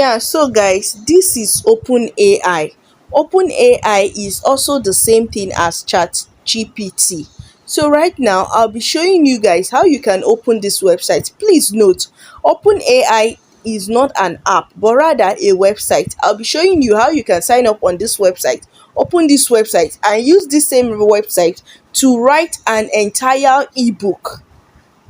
Yeah, so guys, this is OpenAI. OpenAI is also the same thing as ChatGPT. So right now, I'll be showing you guys how you can open this website. Please note, OpenAI is not an app, but rather a website. I'll be showing you how you can sign up on this website, open this website, and use this same website to write an entire ebook.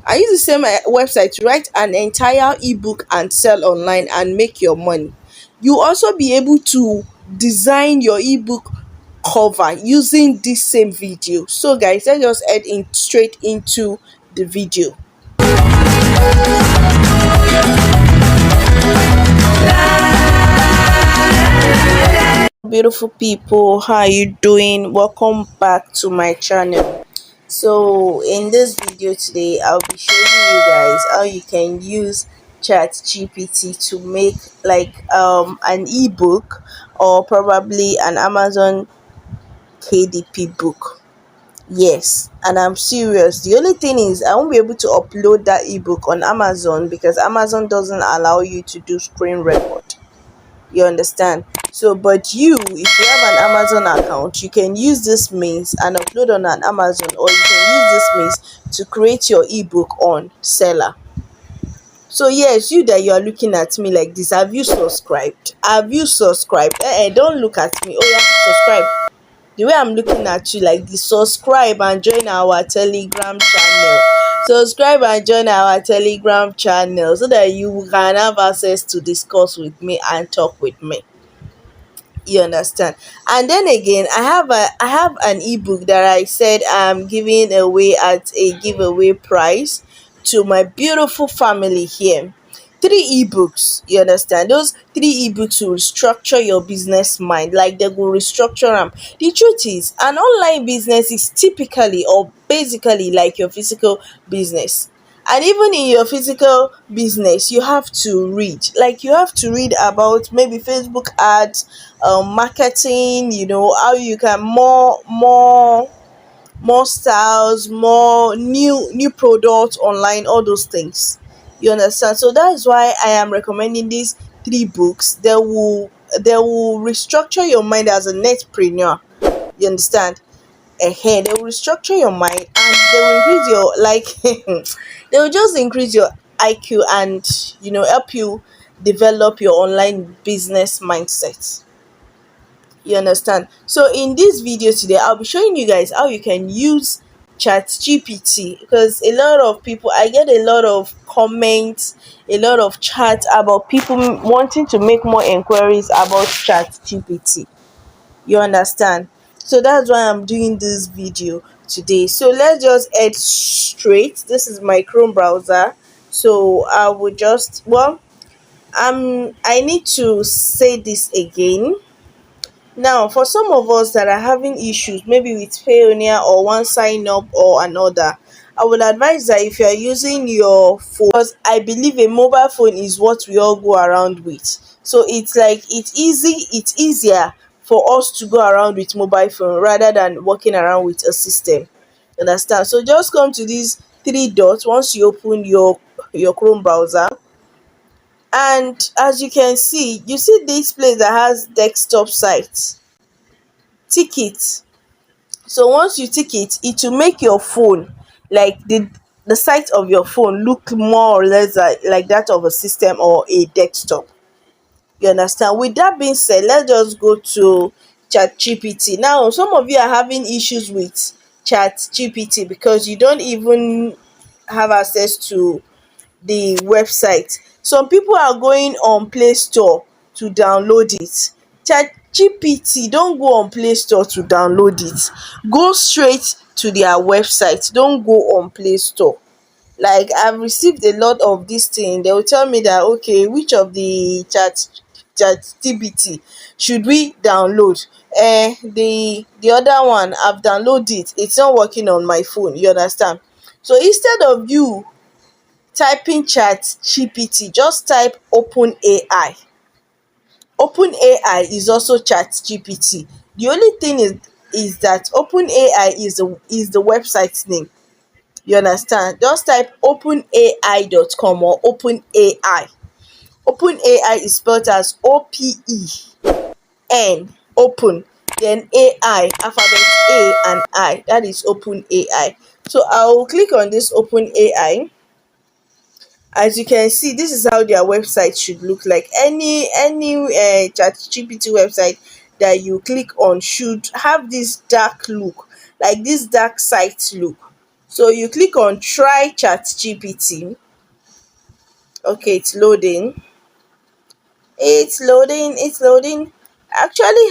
I use the same website to write an entire ebook and sell online and make your money. You also be able to design your ebook cover using this same video. So guys, let's just head in straight into the video. Beautiful people, how are you doing? Welcome back to my channel. So in this video today, I'll be showing you guys how you can use ChatGPT to make like an ebook or probably an Amazon KDP book. Yes, and I'm serious. The only thing is I won't be able to upload that ebook on Amazon because Amazon doesn't allow you to do screen record. You understand? So, but you, if you have an Amazon account, you can use this means and upload on an Amazon, or you can use this means to create your ebook on Seller. So yes, you that you are looking at me like this, have you subscribed? Have you subscribed? Don't look at me. Oh yeah, subscribe. The way I'm looking at you like this, subscribe and join our Telegram channel. Subscribe and join our Telegram channel so that you can have access to discuss with me and talk with me. You understand? And then again, I have an ebook that I said I'm giving away at a giveaway price to my beautiful family here. Three ebooks, you understand? Those three ebooks will restructure your business mind, like they will restructure them. The truth is, an online business is typically or basically like your physical business. And even in your physical business, you have to read. Like you have to read about maybe Facebook ads, marketing, how you can more styles, more new products online, all those things. You understand? So that is why I am recommending these three books. They will restructure your mind as a netpreneur. You understand? They will restructure your mind and they will increase your they will just increase your IQ and help you develop your online business mindset. You understand? So in this video today, I'll be showing you guys how you can use ChatGPT, because a lot of people, I get a lot of comments, a lot of chat about people wanting to make more inquiries about ChatGPT. You understand? So that's why I'm doing this video today. So let's just head straight. This is my Chrome browser. So I will just, I need to say this again. Now, for some of us that are having issues, maybe with Payoneer or one sign up or another, I would advise that if you are using your phone, because I believe a mobile phone is what we all go around with. So it's like it's easier for us to go around with mobile phone rather than walking around with a system. Understand? So just come to these three dots once you open your Chrome browser, and as you can see, you see this place that has desktop site. Tick it. So once you tick it, it will make your phone, like the size of your phone, look more or less like that of a system or a desktop. You understand? With that being said, let's just go to ChatGPT. Now, some of you are having issues with ChatGPT because you don't even have access to the website. Some people are going on Play Store to download it. ChatGPT, don't go on Play Store to download it. Go straight to their website. Don't go on Play Store. Like I've received a lot of this thing. They will tell me that okay, which of the ChatGPT should we download? The other one I've downloaded it. It's not working on my phone. You understand? So instead of you typing ChatGPT, just type OpenAI. OpenAI is also ChatGPT. The only thing is that OpenAI is the website name. You understand? Just type openai.com or OpenAI. Open AI is spelled as OPEN, open, then AI, alphabet A and I, that is open AI. So I will click on this open AI. As you can see, this is how their website should look like. Any ChatGPT website that you click on should have this dark look, like this dark site look. So you click on try ChatGPT. Okay, it's loading. I actually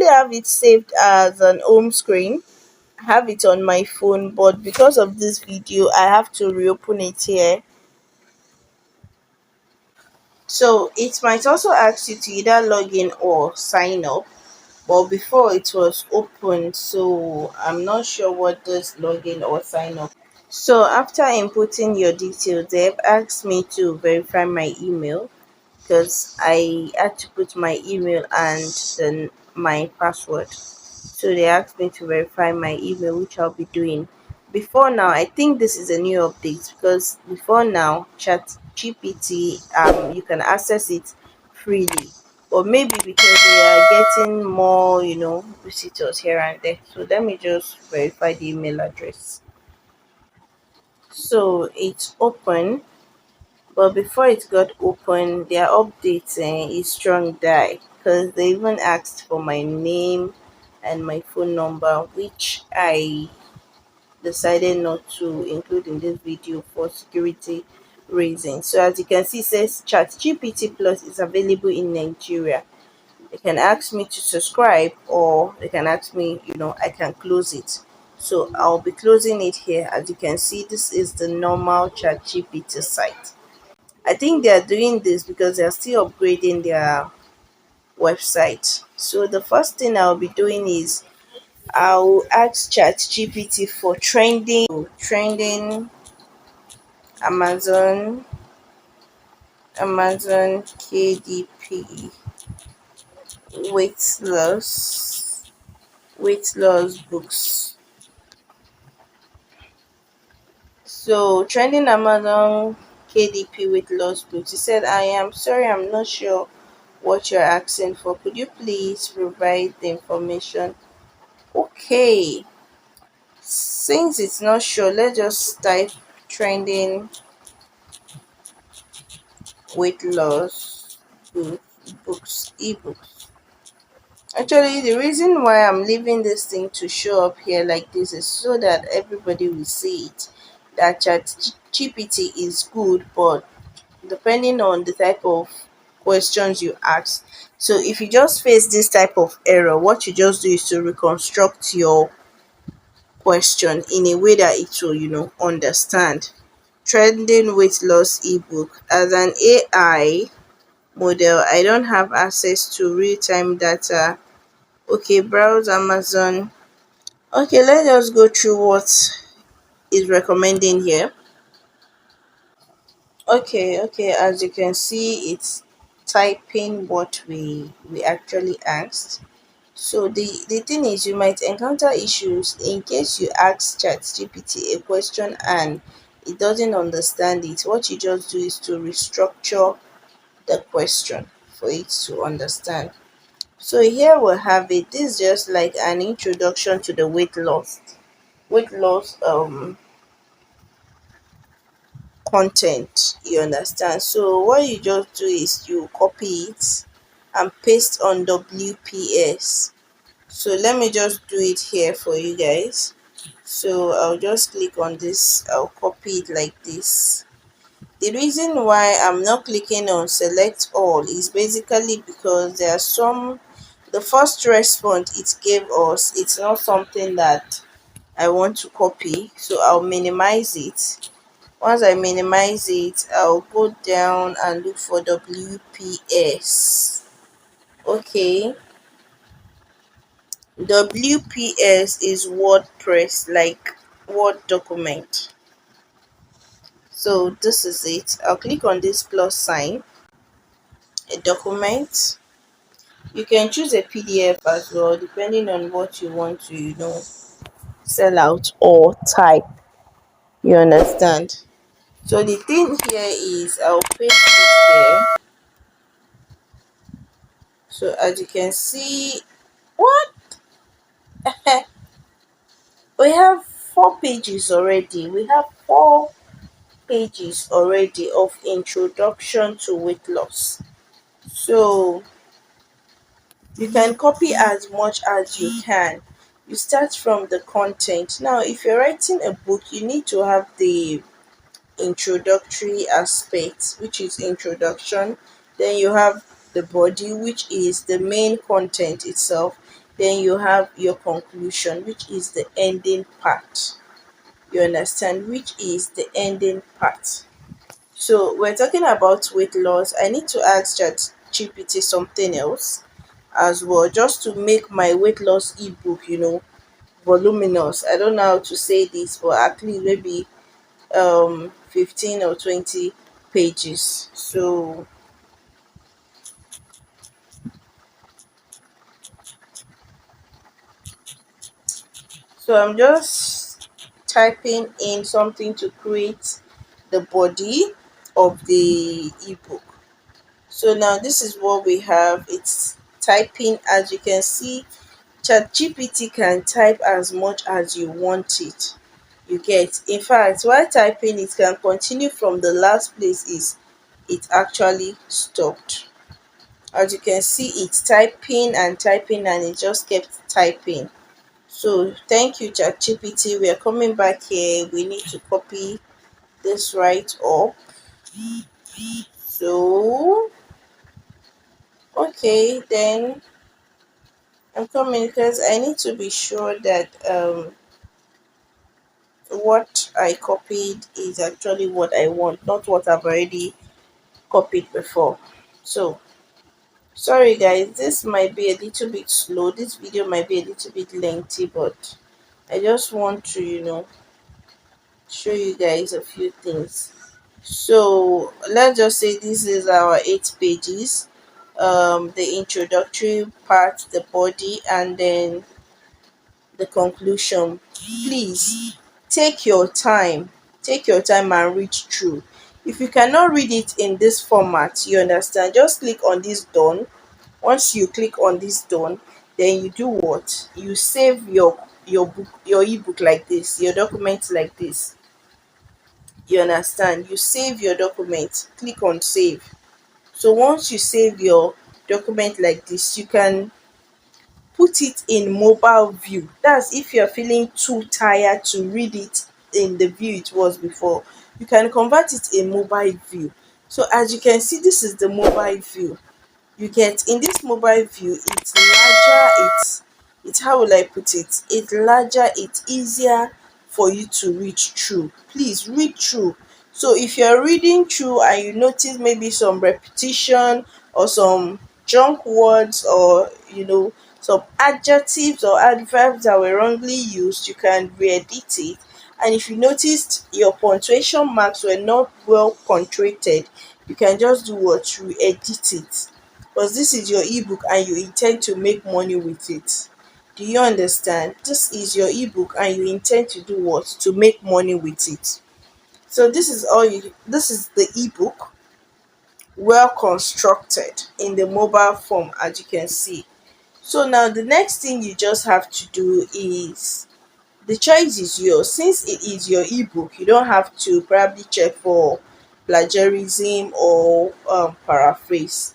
have it saved as an home screen. I have it on my phone, but because of this video I have to reopen it here. So it might also ask you to either log in or sign up, but before it was open, so I'm not sure what does login or sign up. So after inputting your details, they've asked me to verify my email because I had to put my email and then my password. So they asked me to verify my email, which I'll be doing. Before now, I think this is a new update because before now, Chat GPT, you can access it freely. But maybe because we are getting more, visitors here and there. So let me just verify the email address. So it's open, but before it got open, their update is strong die because they even asked for my name and my phone number, which I decided not to include in this video for security reasons. So as you can see, it says ChatGPT Plus is available in Nigeria. They can ask me to subscribe, or they can ask me, I can close it. So I'll be closing it here. As you can see, this is the normal ChatGPT site. I think they are doing this because they are still upgrading their website. So the first thing I'll be doing is I'll ask ChatGPT for trending Amazon Amazon KDP weight loss books. So trending Amazon KDP weight loss books. He said, I am sorry, I'm not sure what you're asking for. Could you please provide the information? Okay. Since it's not sure, let's just type trending weight loss ebooks. Actually, the reason why I'm leaving this thing to show up here like this is so that everybody will see it. That chat GPT is good, but depending on the type of questions you ask. So if you just face this type of error, what you just do is to reconstruct your question in a way that it will, understand. Trending weight loss ebook. As an AI model, I don't have access to real-time data. Okay, browse Amazon. Okay, let's just go through what is recommending here. Okay, as you can see, it's typing what we actually asked. So the thing is, you might encounter issues in case you ask ChatGPT a question and it doesn't understand it. What you just do is to restructure the question for it to understand. So here we have it. This is just like an introduction to the weight loss content, you understand. So what you just do is you copy it and paste on WPS. So let me just do it here for you guys. So I'll just click on this, I'll copy it like this. The reason why I'm not clicking on select all is basically because there are the first response it gave us, it's not something that I want to copy. So I'll minimize it. Once I minimize it, I'll go down and look for WPS. Okay, WPS is WordPress, like Word document. So this is it. I'll click on this plus sign, a document. You can choose a PDF as well, depending on what you want to, sell out or type. You understand? So the thing here is I'll paste it here. So as you can see, what we have 4 pages already. We have 4 pages already of introduction to weight loss. So you can copy as much as you can. You start from the content. Now, if you're writing a book, you need to have the introductory aspect, which is introduction. Then you have the body, which is the main content itself. Then you have your conclusion, which is the ending part. You understand? Which is the ending part. So we're talking about weight loss. I need to ask ChatGPT something else as well, just to make my weight loss ebook, voluminous. I don't know how to say this, but at least maybe 15 or 20 pages. So I'm just typing in something to create the body of the ebook. So now this is what we have. It's typing. As you can see, ChatGPT can type as much as you want it. You get. In fact, while typing, it can continue from the last place is it actually stopped. As you can see, it's typing and typing, and it just kept typing. So thank you, ChatGPT. We are coming back here. We need to copy this right up. So okay, then I'm coming because I need to be sure that what I copied is actually what I want, not what I've already copied before. So sorry guys, this might be a little bit slow. This video might be a little bit lengthy, but I just want to, show you guys a few things. So let's just say this is our 8 pages. The introductory part, the body, and then the conclusion. Please take your time and read through. If you cannot read it in this format, you understand, just click on this done. Once you click on this done, then you do what? You save your book, your ebook like this, your document like this. You understand? You save your document, click on save. So once you save your document like this, you can put it in mobile view. That's if you're feeling too tired to read it in the view it was before. You can convert it in mobile view. So as you can see, this is the mobile view. You get, in this mobile view, it's larger, it's how will I put it, it's larger, it's easier for you to read through. Please read through. So if you're reading through and you notice maybe some repetition or some junk words, or some adjectives or adverbs that were wrongly used, you can re-edit it. And if you noticed your punctuation marks were not well punctuated, you can just do what, re-edit it, because this is your ebook and you intend to make money with it. Do you understand? This is your ebook and you intend to do what? To make money with it. So this is the ebook, well constructed in the mobile form, as you can see. So now the next thing you just have to do is, the choice is yours. Since it is your ebook, you don't have to probably check for plagiarism or paraphrase.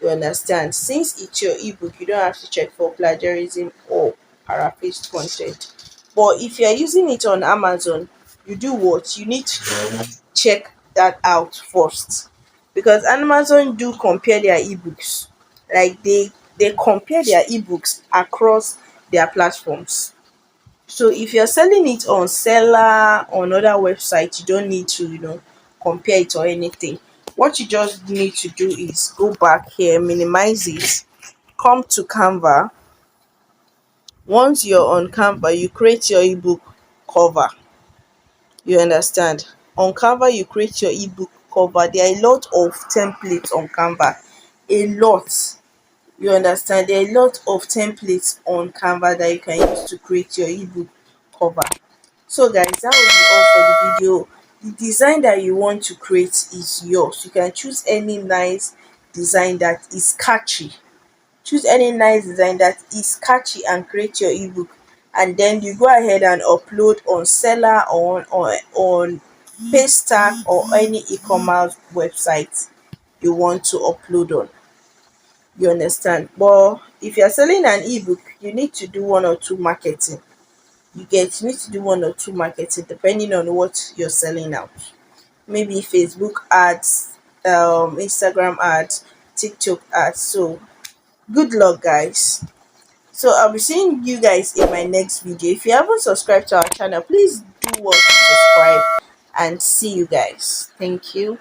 You understand? Since it's your ebook, you don't have to check for plagiarism or paraphrased content. But if you're using it on Amazon, you do what? You need to check that out first. Because Amazon do compare their ebooks. Like they compare their ebooks across their platforms. So if you're selling it on seller on other websites, you don't need to, compare it or anything. What you just need to do is go back here, minimize it, come to Canva. Once you're on Canva, you create your ebook cover. You understand? On Canva, you create your ebook cover. There are a lot of templates on Canva. A lot. You understand? There are a lot of templates on Canva that you can use to create your ebook cover. So guys, that will be all for the video. the design that you want to create is yours. You can choose any nice design that is catchy. Choose any nice design that is catchy and create your ebook. And then you go ahead and upload on Seller or on Paystack or any e-commerce website you want to upload on. You understand? But if you're selling an ebook, you need to do one or two marketing. You need to do one or two marketing depending on what you're selling out. Maybe Facebook ads, Instagram ads, TikTok ads. So good luck, guys. So I'll be seeing you guys in my next video. If you haven't subscribed to our channel, please do want to subscribe, and see you guys. Thank you.